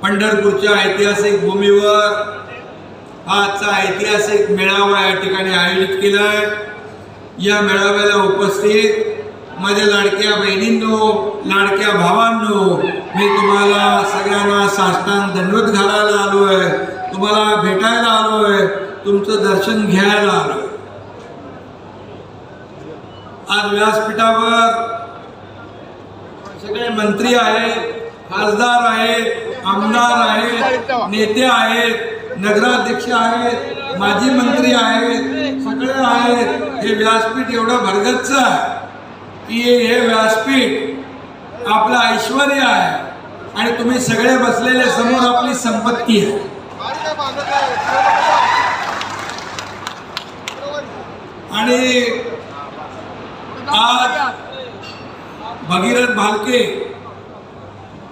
पंढरपूरच्या ऐतिहासिक भूमीवर आजचा ऐतिहासिक मेळावा या ठिकाणी आयोजित केलाय। या मेळाव्याला उपस्थित माझ्या लाडक्या बहिणींनो, लाडक्या भावांनो, मी तुम्हाला सगळ्यांना साष्टांग दंडवत घालायला आलोय, तुम्हाला भेटायला आलोय, तुमचं दर्शन घ्यायला आलोय। आज व्यासपीठावर सगळे मंत्री आहेत, खासदार आहेत, आमदार आहेत, नेते आहेत, नगराध्यक्ष आहेत, माजी मंत्री आहेत, सगळे आहेत। हे व्यासपीठ एवढं भरगच्च आहे की हे व्यासपीठ आपलं ऐश्वर्य आहे आणि तुम्ही सगळे बसलेले समोर आपली संपत्ती आहे। आणि आज भगीरथ भालके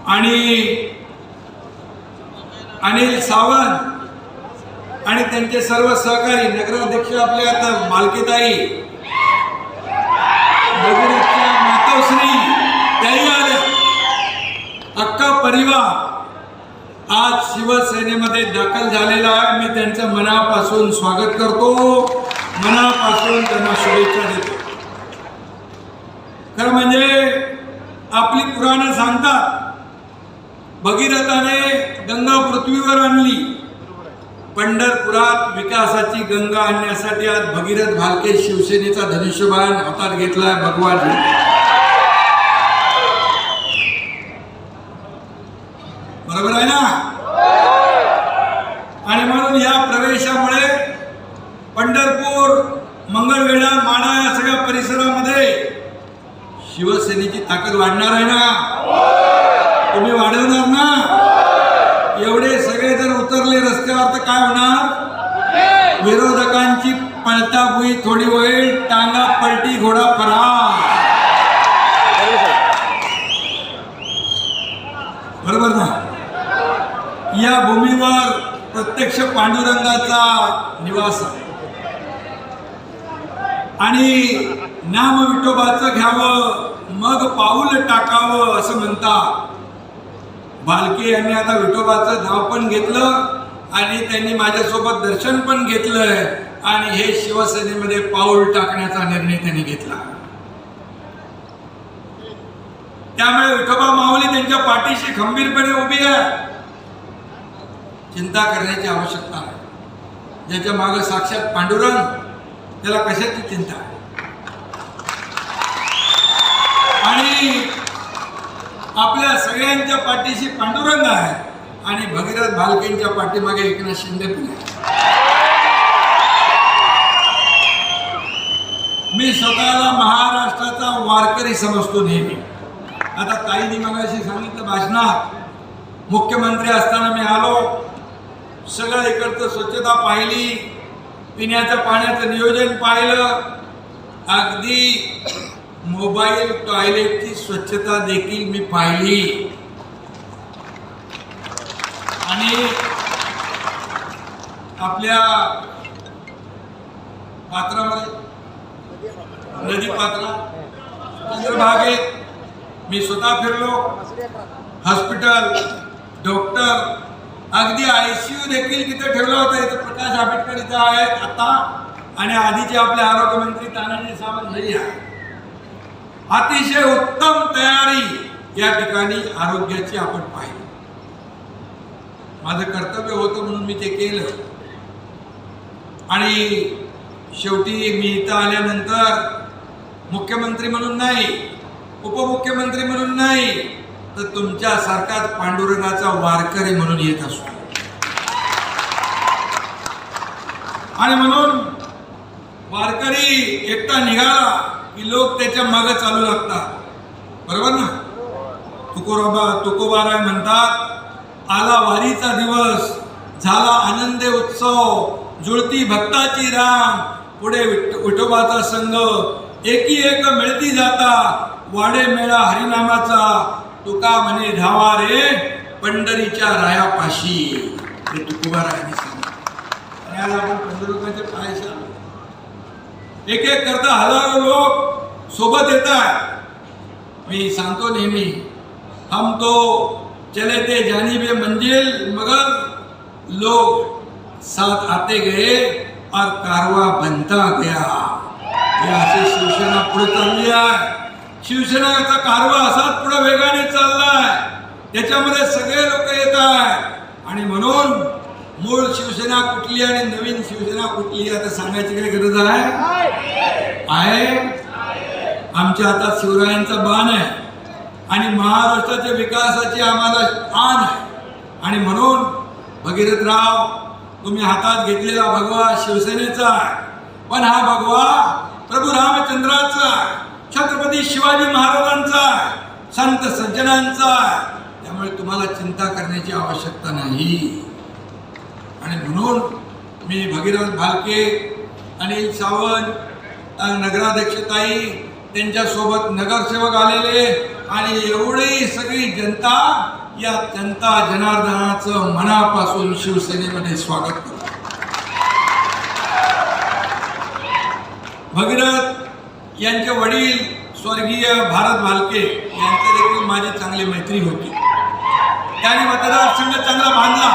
आणि अनिल सावंत आणि त्यांचे सर्व सहकारी, नगराध्यक्ष आपले आता भालकेताई, भगीरथच्या मातोश्री त्याही आले, अख्खा परिवार आज शिवसेनेमध्ये दाखल झालेला आहे। मी त्यांचं मनापासून स्वागत करतो, मनापासून त्यांना शुभेच्छा देतो। खरं म्हणजे आपली पुराणं सांगतात, भगीरथाने गंगा पृथ्वीवर आणली, पंढरपुरात विकासाची गंगा आणण्यासाठी आज भगीरथ भालके शिवसेनेचा धनुष्यबाण हातात घेतलाय भगवान। बरोबर आहे ना? आणि म्हणून या प्रवेशामुळे पंढरपूर, मंगळवेढा, माढा या सगळ्या परिसरामध्ये शिवसेनेची ताकद वाढणार आहे ना? तुम्ही वाढवणार ना? एवढे सगळे जर उतरले रस्त्यावर तर काय होणार? विरोधकांची पळता भुई थोडी होईल, टांगा पलटी घोडा फरार। बरोबर ना? या भूमीवर प्रत्यक्ष पांडुरंगाचा निवास आहे आणि नाम विठोबाचं घ्यावं मग पाऊल टाकावं असं म्हणतात। भालके यांनी आता विठोबाचं नाव पण घेतलं आणि त्यांनी माझ्यासोबत दर्शन पण घेतलंय आणि हे शिवसेनेमध्ये पाऊल टाकण्याचा निर्णय त्यांनी घेतला। त्यामुळे विठोबा माऊली त्यांच्या पाठीशी खंबीरपणे उभी आहे। चिंता करण्याची आवश्यकता नाही। ज्याच्या मागे साक्षात पांडुरंग, त्याला कशाची चिंता आहे? आणि आपल्या सगळ्यांच्या पाठीशी पांडुरंग आहे आणि भगीरथ भालकेंच्या पाठीमागे एकनाथ शिंदे पण आहे। मी स्वतःला महाराष्ट्राचा वारकरी समजतो नेहमी। आता ताईंनी मगाशी सांगितलं भाषणात, मुख्यमंत्री असताना मी आलो, सगळं इकडचं स्वच्छता पाहिली, पिण्याच्या पाण्याचं नियोजन पाहिलं, अगदी मोबाईल टॉयलेटची स्वच्छता देखील मी पाहिली। आणि आपल्या पात्रामध्ये नदी पात्रा चंद्रभागेत मी स्वतः फिरलो। हॉस्पिटल, डॉक्टर, अगदी ICU देखील तिथे ठेवला होता। इथे प्रकाश आंबेडकर इथे आहेत आता आणि आधीचे आपले आरोग्यमंत्री तानाजी सावंत हे आहे। अतिशय उत्तम तयारी या ठिकाणी आरोग्याची आपण पाहिली। माझं कर्तव्य होतं म्हणून मी ते केलं आणि शेवटी मी इथं आल्यानंतर मुख्यमंत्री म्हणून नाही, उपमुख्यमंत्री म्हणून नाही, तर तुमच्या सारखाच पांडुरंगाचा वारकरी म्हणून येत असतो। आणि म्हणून वारकरी एकटा निघाला की लोक त्याच्या मागे चालू लागतात। बरोबर ना? तुकोबाराय म्हणतात, आला वारीचा दिवस, झाला आनंद उत्सव, जुळती भक्ताची रांग, पुढे विठोबाचा संघ, एकी एक मिळती जाता, वाडे मेळा हरिनामाचा, तुका म्हणे धावा रे पंढरीच्या रायापाशी। हे तुकोबारायांनी सांगितलं। आणि आज आपण पंढरपूरचे पायाशी आलो। एक एक करता हजारो लोक सोबत येतात। मी सांगतो नेहमी, हम तो चले थे जानिबे मंजिल मगर लोग साथ आते गए और कारवा बनता गया. हे असे शिवसेना पुढे चालली आहे. शिवसेनेचा कारवा असाच पुढे वेगाने चाललाय. त्याच्यामध्ये सगळे लोक येत आहेत आणि म्हणून मूळ शिवसेना कुठली आणि नवीन शिवसेना कुठली आता सांगायची काही गरज आहे. आमच्या हातात शिवरायांचा बाण आहे आणि महाराष्ट्राच्या विकासाची आम्हाला आण आहे. आणि म्हणून भगीरथराव, तुम्ही हातात घेतलेला भगवा शिवसेनेचा आहे, पण हा भगवा प्रभू रामचंद्राचा आहे, छत्रपती शिवाजी महाराजांचा आहे, संत सज्जनांचा आहे. त्यामुळे तुम्हाला चिंता करण्याची आवश्यकता नाही. आणि म्हणून मी भगीरथ भालके, अनिल सावंत, नगराध्यक्षताई, त्यांच्यासोबत नगरसेवक आलेले आणि एवढी सगळी जनता, या जनता जनार्दनाचं मनापासून शिवसेनेमध्ये स्वागत करतो. भगीरथ यांचे वडील स्वर्गीय भारत भालके यांचे देखील माझी चांगली मैत्री होती. त्याने मतदारसंघ चांगला बांधला.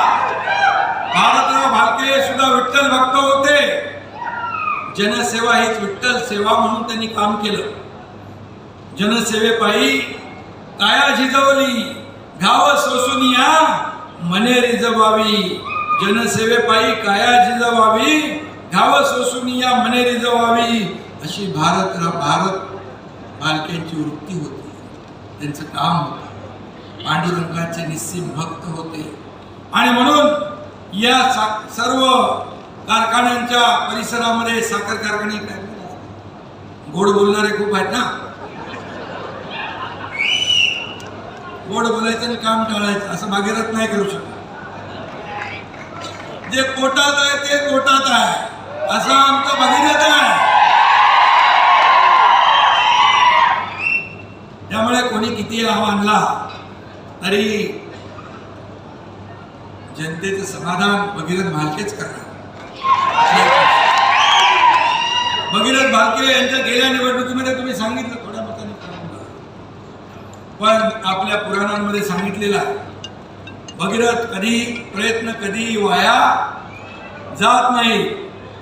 भारतराव भालके सुद्धा विठ्ठल भक्त होते. जनसेवा हीच विठ्ठल सेवा म्हणून त्यांनी काम केलं. जनसेवेपायी काया झिजवली, घाव सोसून या मने रिजवावी. जनसेवेपायी काया झिजवावी, घाव सोसून या मने रिजवावी, अशी भारत भालकेंची वृत्ती होती. त्यांचं काम होतं. पांडुरंगाचे निस्सीम भक्त होते. आणि म्हणून या सर्व कारखान्यांच्या परिसरामध्ये साखर कारखाने गोड बोलणारे खूप आहेत ना. गोड बोलायचं आणि काम टाळायचं असं भागीरथ नाही करू शकत. जे पोटात आहे ते पोटात आहे असं आमचं भगीरथ आहे. त्यामुळे कोणी किती आव्हानला तरी जनतेचं समाधान भगीरथ भालकेच करणार. भगीरथ भालके यांच्या गेल्या निवडणुकीमध्ये तुम्ही सांगितलं थोड्या मताने, पण आपल्या पुराणांमध्ये सांगितलेला भगीरथ प्रयत्न कधी वाया जात नाही.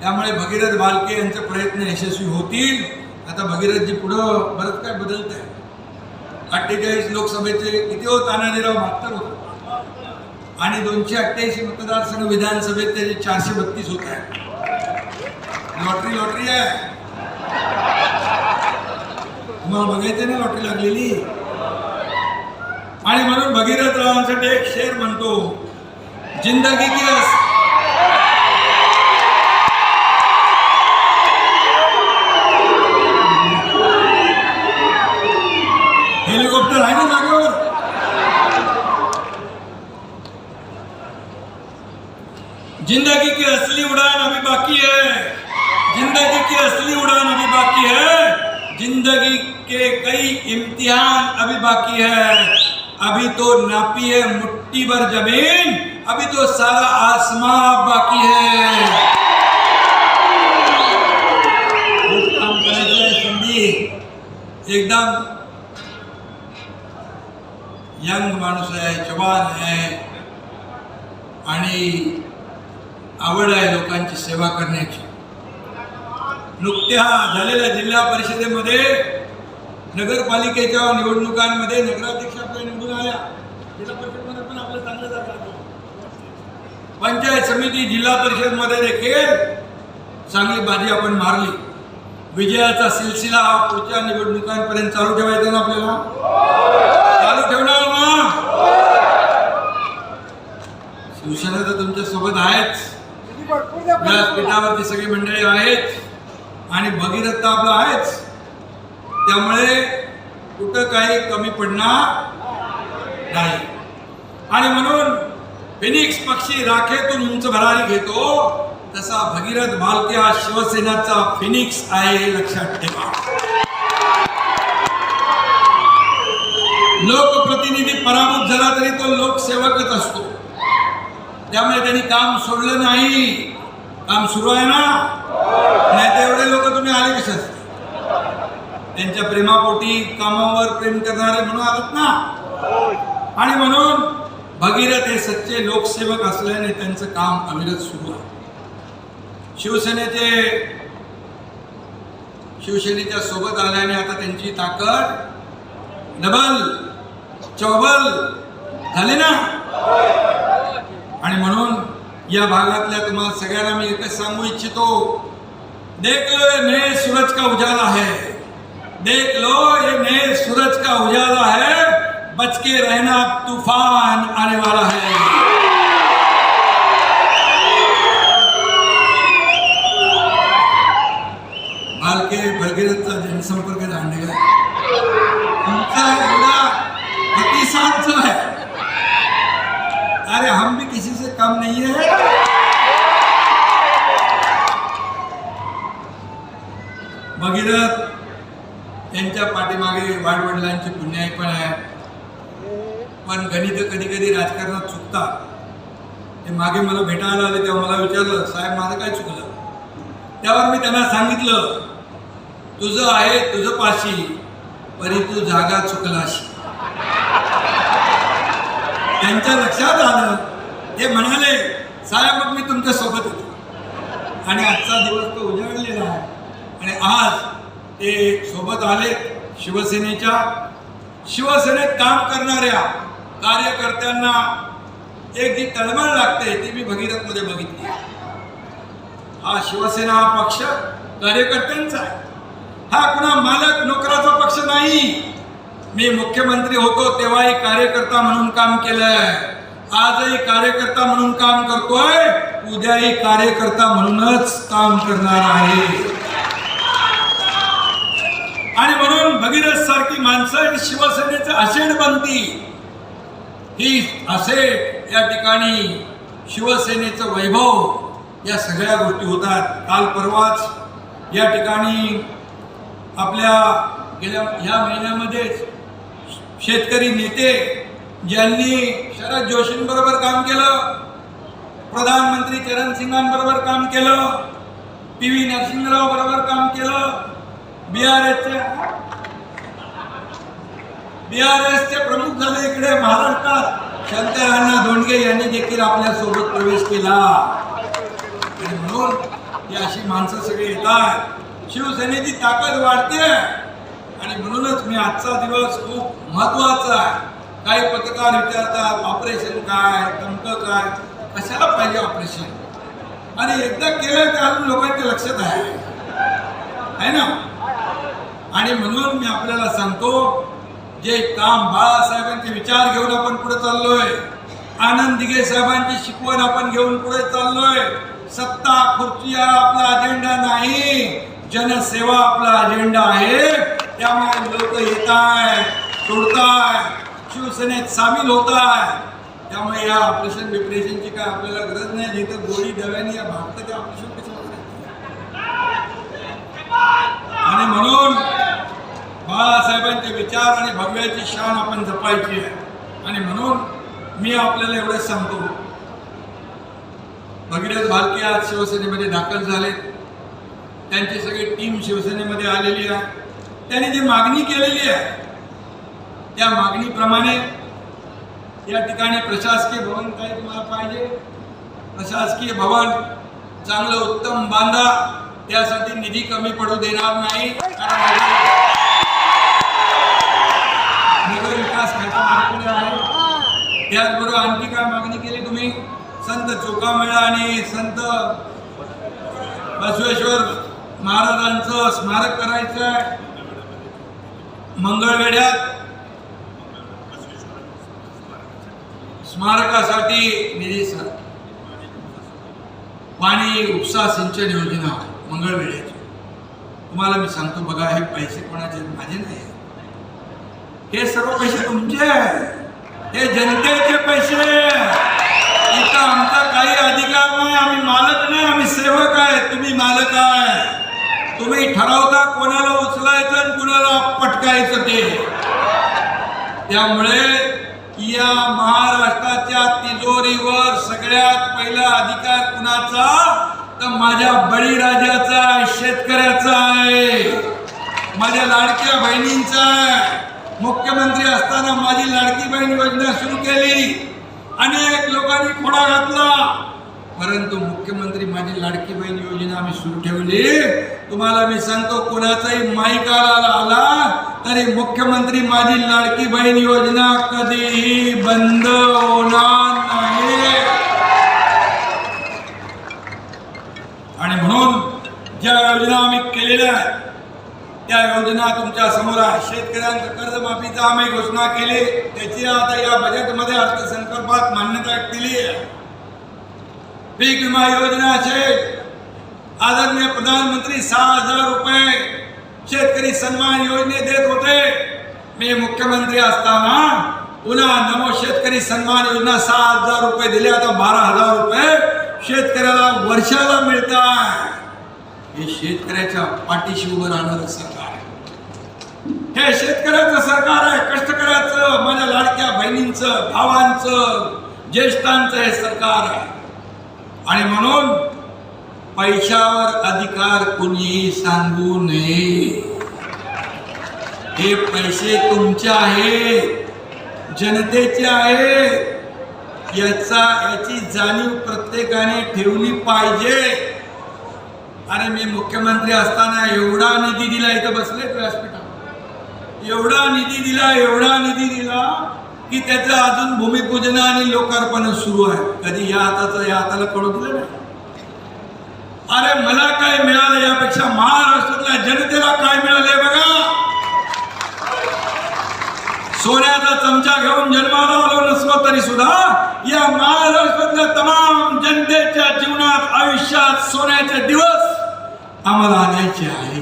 त्यामुळे भगीरथ भालके यांचे प्रयत्न यशस्वी होतील. आता भगीरथजी पुढं बरंच काय बदलत आहे. 48 लोकसभेचे किती हो तानाजीराव 72 होते आणि 288 मतदारसंघ विधानसभेत त्याचे 432 होत आहे. लॉटरी आहे. तुम्हाला बघायचं ना लॉटरी लागलेली. आणि म्हणून भगीरथ रावांसाठी एक शेर म्हणतो, जिंदगी की हेलिकॉप्टर आहे ना जागेवर. जिंदगी की असली उड़ान अभी बाकी है, जिंदगी की असली उड़ान अभी बाकी है, जिंदगी के कई इम्तिहान अभी बाकी है. अभी तो नापी है मुट्ठी भर जमीन, अभी तो सारा आसमां बाकी है. काम करायचं संधी. एकदम यंग माणूस आहे, जवान आहे आणि आवड आहे लोकांची सेवा करण्याची. नुकत्या झालेल्या जिल्हा परिषदेमध्ये नगरपालिकेच्या निवडणुकांमध्ये नगराध्यक्ष आपल्या निवडून आल्या. जिल्हा परिषदमध्ये पण आपलं चांगलं जागा. पंचायत समिती जिल्हा परिषदमध्ये देखील चांगली बाजी आपण मारली. विजयाचा सिलसिला हा पुढच्या निवडणुकांपर्यंत चालू ठेवायचा ना आपल्याला. चालू ठेवणार ना. शिवसेना तर तुमच्या सोबत आहेच. व्यासपीठावरती सगळी मंडळी आहेत आणि भगीरथ तर आपला आहेच. त्यामुळे कुठं काही कमी पडणार नाही. आणि म्हणून फिनिक्स पक्षी राखेतून उंच भरारी घेतो तसा भगीरथ भालके हा शिवसेनाचा फिनिक्स आहे, हे लक्षात ठेवा. लोकप्रतिनिधी पराभूत झाला तरी तो लोकसेवकच असतो. त्यामुळे त्यांनी काम सोडलं नाही. काम सुरू आहे ना. नाही तर एवढे लोक तुम्ही आले कशात? त्यांच्या प्रेमापोटी कामावर प्रेम करणारे म्हणून आलात ना. आणि म्हणून भगीरथ हे सच्चे लोकसेवक असल्याने त्यांचं काम अविरत सुरू आहे. शिवसेनेच्या सोबत आल्याने आता त्यांची ताकद डबल चौबल झाली ना. आणि म्हणून या भागातल्या तुम्हाला सगळ्यांना मी एकच सांगू इच्छितो, देख लो ये नए सूरज का उजाला है, देख लो ये नए सूरज का उजाला है, बच के रहना तूफान आने वाला है. मालके भगीरथचा जनसंपर्क दांडेगा तुमचा एवढा प्रतिसाद जो है, अरे हम भी किसी से कम नहीं है. भगीरथ त्यांच्या पाठीमागे वाडवडिलांची पुण्याई पण आहे, पण गणित कधी कधी राजकारणात चुकतात. ते मागे मला भेटायला आले तेव्हा मला विचारलं, साहेब माझं काय चुकलं? त्यावर मी त्यांना सांगितलं, तुझं आहे तुझं पाशी, परी तू जागा चुकलाशी. त्यांच्या लक्षात आलं. ते म्हणाले, साहेब मग मी तुमच्या सोबत येतो. आणि आजचा दिवस तो उजाडलेला आहे. आणि आज ते सोबत आले. शिवसेनेत काम करणाऱ्या कार्यकर्त्यांना एक जी तळमळ लागते ती मी भगीरथमध्ये बघितली. हा शिवसेना हा पक्ष कार्यकर्त्यांचा आहे. हा कुणा मालक नोकराचा पक्ष नाही. मी मुख्यमंत्री होतो तेव्हाही कार्यकर्ता म्हणून काम केलंय, आजही कार्यकर्ता म्हणून काम करतोय, उद्याही कार्यकर्ता म्हणूनच काम करणार आहे. आणि म्हणून भगीरथ सारखी माणसं शिवसेनेचं आशेड बनती. ही असे या ठिकाणी शिवसेनेचं वैभव या सगळ्या गोष्टी होतात. काल परवाच या ठिकाणी आपल्या गेल्या ह्या महिन्यामध्येच शेतकरी नेते ज्यांनी शरद जोशींबरोबर काम केलं, प्रधानमंत्री चरणसिंगांबरोबर काम केलं, PV नरसिंहराव बरोबर काम केलं, BRSचे प्रमुख झाले इकडे महाराष्ट्रात शंकरअण्णा धोंडगे यांनी देखील आपल्या सोबत प्रवेश केला. आणि म्हणून ही अशी माणसं सगळी येतात. शिवसेनेची ताकद वाढते. आणि म्हणूनच मी आजचा दिवस खूप महत्वाचा आहे. काही पत्रकार विचारतात ऑपरेशन काय, धमकं काय, कशाला पाहिजे ऑपरेशन? आणि एकदा केलं तर अजून लोकांच्या लक्षात आहे ना. आणि म्हणून मी आपल्याला सांगतो, जे काम बाळासाहेबांचे विचार घेऊन आपण पुढे चाललोय, आनंद दिघे साहेबांची शिकवण आपण घेऊन पुढे चाललोय. सत्ता खुर्ची हा आपला अजेंडा नाही, जनसेवा आपला अजेंडा आहे. त्यामुळे लोक येताय, सोडताय, शिवसेनेत सामील होताय. त्यामुळे या ऑपरेशन डिप्रेशनची काय आपल्याला गरज नाही. जिथं गोळी दव्याने या भारताचे ऑपरेशन कसं आणि म्हणून बाळासाहेबांचे विचार आणि भव्याची शान आपण जपायची आहे. आणि म्हणून मी आपल्याला एवढंच सांगतो, भगीरथ भालके आज शिवसेनेमध्ये दाखल झाले. त्यांची सगळी टीम शिवसेनेमध्ये आलेली आहे. त्यांनी जी मागणी केलेली आहे त्या मागणीप्रमाणे या ठिकाणी प्रशासकीय भवन काही तुम्हाला पाहिजे, प्रशासकीय भवन चांगलं उत्तम बांधा. त्यासाठी निधी कमी पडू देणार नाही. नगर विकास खात्याकडे आहे. त्याचबरोबर आणखी काय मागणी केली तुम्ही? संत चोखामेळा आणि संत बसवेश्वर महाराजांचं स्मारक करायचं आहे. मंगळवेढ्यात स्मारकासाठी निधी, पाणी उपसा सिंचन योजना मंगळवेढ्याची. तुम्हाला मी सांगतो बघा, हे पैसे कोणाचे? माझे नाही. हे सर्व पैसे तुमचे आहे, हे जनतेचे पैसे. इथं आमचा काही अधिकार नाही. आम्ही मालक नाही, आम्ही सेवक आहे. तुम्ही मालक आहे. तुम्ही ठरवता कोणाला उचलायचं आणि कुणाला पटकायचं ते. त्यामुळे या महाराष्ट्राच्या तिजोरीवर सगळ्यात पहिला अधिकार कुणाचा? तर माझ्या बळीराजाचा आहे, शेतकऱ्याचा आहे, माझ्या लाडक्या बहिणींचा आहे. मुख्यमंत्री असताना माझी लाडकी बहीण योजना सुरू केली. अनेक लोकांनी खोडा घातला, परंतु मुख्यमंत्री माझी लाडकी बहीण योजना आम्ही सुरू ठेवली. तुम्हाला मी सांगतो, कोणाचाही माईक आला तरी मुख्यमंत्री माझी लाडकी बहीण योजना कधीही बंद होणार नाही. आणि म्हणून ज्या योजना आम्ही केलेल्या आहेत त्या योजना तुमच्या समोर आहे. शेतकऱ्यांचं कर्जमाफीचा आम्ही घोषणा केली, त्याची आता या बजेटमध्ये अर्थसंकल्पात मान्यता दिली आहे. पीक विमा योजना असेल, आदरणीय प्रधानमंत्री 6,000 रुपये शेतकरी सन्मान योजने देत होते. मी मुख्यमंत्री असताना पुन्हा नमो शेतकरी सन्मान योजना 6,000 रुपये दिले, आता 12,000 रुपये शेतकऱ्याला वर्षाला मिळतात. हे शेतकऱ्याच्या पाठीशी उभं राहणारं सरकार आहे. हे शेतकऱ्याचं सरकार आहे, कष्टकऱ्याचं, माझ्या लाडक्या बहिणींचं, भावांचं, ज्येष्ठांचं हे सरकार आहे. आणि म्हणून पैशावर अधिकार कुणीही सांगू नये. हे पैसे तुमचे आहेत, जनतेचे आहेत. याची जाणीव प्रत्येकाने ठेवली पाहिजे. अरे मी मुख्यमंत्री असताना एवढा निधी दिला, इथं बसले व्यासपीठावर, एवढा निधी दिला की त्याचं अजून भूमिपूजन आणि लोकार्पण सुरू आहे. कधी या हाताला कळू दिलं नाही. अरे मला काय मिळालं यापेक्षा महाराष्ट्रातल्या जनतेला काय मिळालंय बघा. सोन्याचा चमचा घेऊन जन्माला आलो नसलो तरी सुद्धा या महाराष्ट्रातल्या तमाम जनतेच्या जीवनात, आयुष्यात सोन्याचे दिवस आम्हाला आणायचे आहे.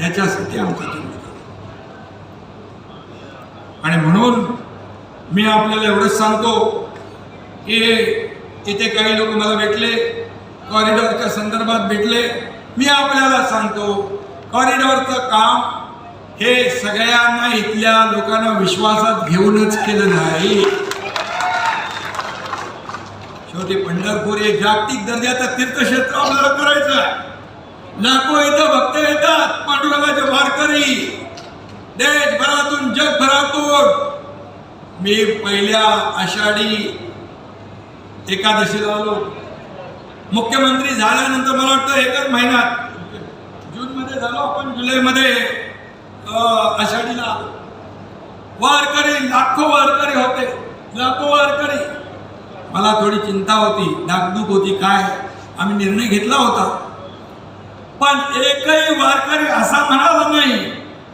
याच्यासाठी आमचा जन्म. आणि म्हणून मी आपल्याला एवढंच सांगतो की इथे काही लोक मला भेटले, कॉरिडॉरच्या संदर्भात भेटले. मी आपल्याला सांगतो, कॉरिडॉरचं काम हे सगळ्यांना, इथल्या लोकांना विश्वासात घेऊनच केलं नाही. शेवटी पंढरपूर हे जागतिक दर्जाचं तीर्थक्षेत्र आपल्याला करायचं आहे. लाखो इथं भक्त येतात, पांडुरंगाचे वारकरी, देशभरातून जगभरातून. मी पहिल्या आषाढी एकादशीला आलो. मुख्यमंत्री झाल्यानंतर मला वाटतं एकच महिन्यात, जूनमध्ये झालो आपण, जुलैमध्ये आषाढीला आलो. वारकरी, लाखो वारकरी होते, लाखो वारकरी. मला थोडी चिंता होती, धाकधूक होती. काय आम्ही निर्णय घेतला होता, पण एकही वारकरी असा म्हणाला नाही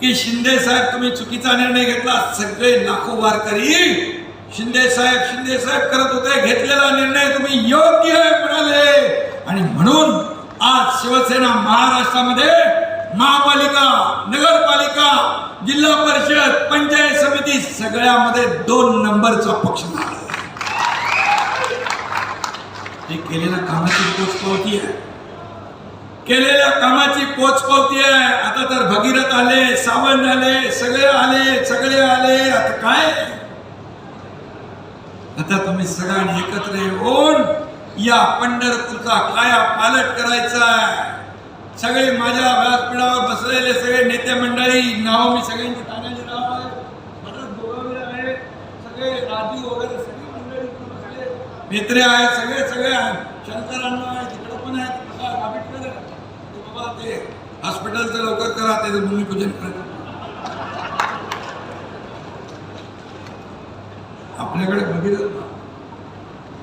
की शिंदे साहेब तुम्ही चुकीचा निर्णय घेतला. सगळे लाखो वारकरी शिंदे साहेब करत होते, घेतलेला निर्णय तुम्ही योग्य म्हणाले. आणि म्हणून आज शिवसेना महाराष्ट्रामध्ये महापालिका, नगरपालिका, जिल्हा परिषद, पंचायत समिती सगळ्यामध्ये 2 नंबरचा पक्ष झाला. हे केलेल्या कामाची पोचपावती आहे, केलेल्या कामाची पोचपावती आहे. आता तर भगीरथ आले, सावंत आले, सगळे आले. आता काय, आता तुम्ही सगळ्यांनी एकत्र येऊन या पंढरपूरचा काया पालट करायचा आहे. सगळे माझ्या व्यासपीठावर बसलेले सगळे नेते मंडळी, नाव मी सगळ्यांची तानाजी नाव आहे, भरत गोगावले आहे, सगळे राजू वगैरे सगळी मंडळी बसले, मित्र आहेत, सगळे शंकरांना आहे, तिकडे पण आहेत, प्रकाश आंबेडकर आहे. बाबा ते हॉस्पिटलचं लवकर करा, त्याचं भूमिपूजन करा. आपल्याकडे बघितलं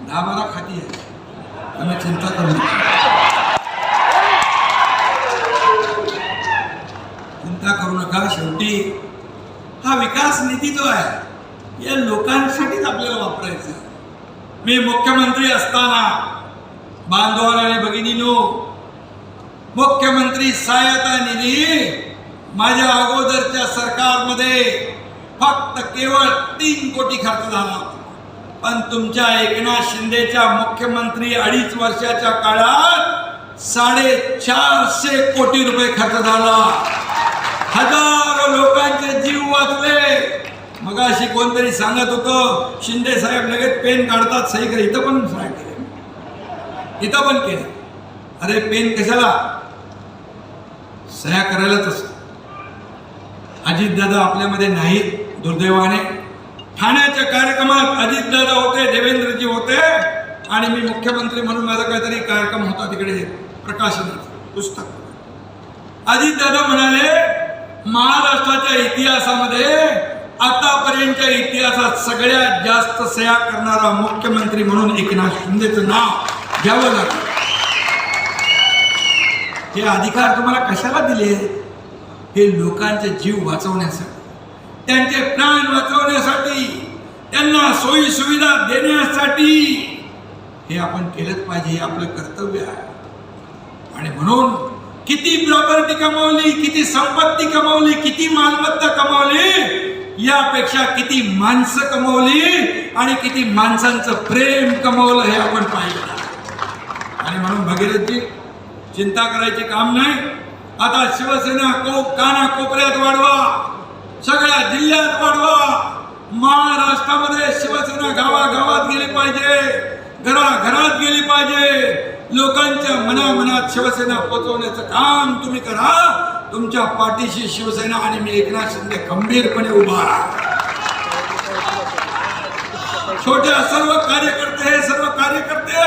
10-12 खाती आहे, तुम्ही चिंता करू नका, शेवटी हा विकास निधी जो आहे या लोकांसाठीच आपल्याला वापरायचा. मी मुख्यमंत्री असताना बांधवांनो आणि भगिनींनो, मुख्यमंत्री सहायता निधी माझ्या अगोदरच्या सरकारमध्ये फक्त केवळ 3 कोटी खर्च झाला, पण तुमच्या एकनाथ शिंदेच्या मुख्यमंत्री 2.5 वर्षाच्या काळात 450 कोटी रुपये खर्च झाला. हजारो लोकांचे जीव वाचले. मगाशी कोणतरी सांगत होतं शिंदे साहेब लगेच पेन काढतात, सही करे. इथं पण सही केले, इथं पण केलं. अरे पेन कशाला, सह्या करायलाच असत. अजितदादा आपल्यामध्ये नाहीत दुर्दैवाने. ठाण्याच्या कार्यक्रमात अजित अजितदादा होते, देवेंद्रजी होते आणि मी मुख्यमंत्री म्हणून माझा काहीतरी कार्यक्रम होता तिकडे प्रकाशनाचा पुस्तक. अजितदादा म्हणाले महाराष्ट्राच्या इतिहासामध्ये आतापर्यंतच्या इतिहासात सगळ्यात जास्त सह्या करणारा मुख्यमंत्री म्हणून एकनाथ शिंदेचं नाव घ्यावं लागतं. हे अधिकार तुम्हाला कशाला दिले? हे लोकांचे जीव वाचवण्यासाठी, त्यांचे प्राण वाचवण्यासाठी, त्यांना सोयी सुविधा देण्यासाठी. हे आपण केलंच पाहिजे, हे आपलं कर्तव्य आहे. आणि म्हणून किती प्रॉपर्टी कमावली, किती संपत्ती कमावली, किती मालमत्ता कमावली, यापेक्षा किती माणसं कमावली आणि किती माणसांचं प्रेम कमावलं हे आपण पाहिलं. आणि म्हणून भगीरथजी चिंता करायचे काम नाही. आता शिवसेना काना कोपऱ्यात वाढवा, सगळ्या जिल्ह्यात वाढवा. महाराष्ट्रामध्ये शिवसेना गावागावात गेली पाहिजे, घराघरात गेली पाहिजे. लोकांच्या मनामनात शिवसेना पोचवण्याचं काम तुम्ही करा. तुमच्या पाठीशी शिवसेना आणि मी एकनाथ शिंदे खंबीरपणे उभा आहे. छोट्या सर्व कार्यकर्ते, हे सर्व कार्यकर्ते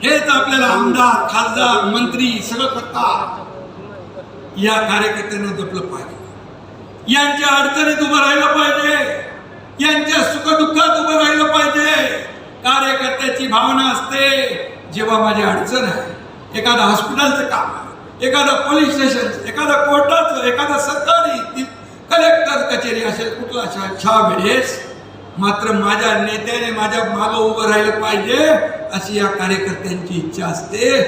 हेच आपल्याला आमदार, खासदार, मंत्री सगळं करतात. या कार्यकर्त्यांना जपलं पाहिजे, यांच्या अडचणीत उभं राहिलं पाहिजे, यांच्या सुखदुःखात उभं राहिलं पाहिजे. कार्यकर्त्याची भावना असते जेव्हा माझी अडचण आहे, एखादं हॉस्पिटलचं काम आहे, एखादं पोलीस स्टेशनचं, एखादं कोर्टाचं, एखादं सरकारी कलेक्टर कचेरी असेल, कुठला अशा वेळेस मात्र माझ्या नेत्याने माझ्या मागं उभं राहिलं पाहिजे अशी या कार्यकर्त्यांची इच्छा असते.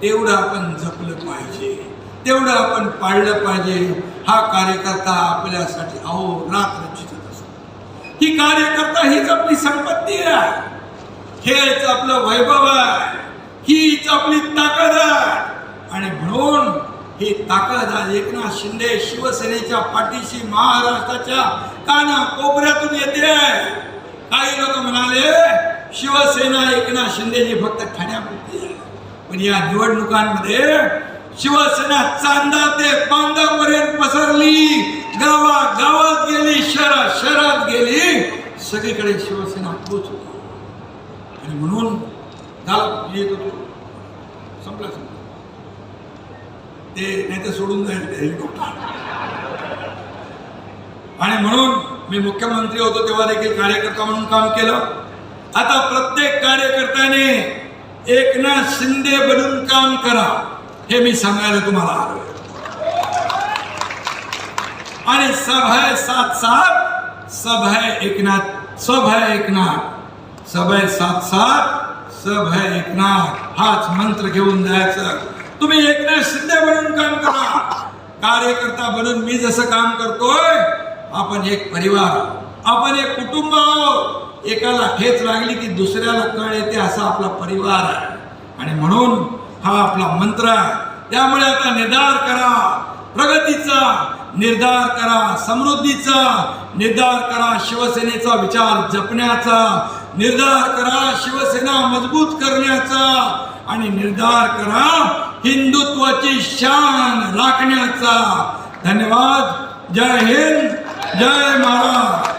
तेवढं आपण जपलं पाहिजे, तेवढं आपण पाळलं पाहिजे. हा कार्यकर्ता आपल्यासाठी अहोरात्र चितत असतो. ही कार्यकर्ता हीच आपली संपत्ती आहे, हेच आपलं वैभव आहे, हीच आपली ताकद आहे. आणि म्हणून ही ताकद आज एकनाथ शिंदे शिवसेनेच्या पाठीशी महाराष्ट्राच्या काना कोपऱ्यातून येते. काही लोक म्हणाले शिवसेना एकनाथ शिंदेची फक्त ठाण्यापुरती आहे, पण या निवडणुकांमध्ये शिवसेना चांदा ते बांधापर्यंत पसरली, गावागावात गेली, शहरात गेली, सगळीकडे शिवसेना पोहोचली. आणि म्हणून येत होतो, संपला ते नाही तर सोडून जाईल ते हेलिकॉप्टर. आणि म्हणून मी मुख्यमंत्री होतो तेव्हा देखील कार्यकर्ता म्हणून काम केलं. आता प्रत्येक कार्यकर्त्याने एकनाथ शिंदे बनून काम करा हे मी सांगायला तुम्हाला आलोय. आणि सब है साथ साथ, सब है एकनाथ, सब है एकनाथ, सब है साथ साथ, सब है एकनाथ, हाच मंत्र घेऊन जायचं. तुम्ही एकनाथ शिंदे बनून काम करा. कार्यकर्ता बनून मी जसं काम करतोय, आपण एक परिवार, आपण एक कुटुंब आहोत. एकाला ठेच लागली की दुसऱ्याला कळ येते, असा आपला परिवार आहे. आणि म्हणून हा आपला मंत्र आहे. त्यामुळे आता निर्धार करा, प्रगतीचा निर्धार करा, समृद्धीचा निर्धार करा, शिवसेनेचा विचार जपण्याचा निर्धार करा, शिवसेना मजबूत करण्याचा, आणि निर्धार करा हिंदुत्वाची शान राखण्याचा. धन्यवाद. जय हिंद, जय महाराष्ट्र.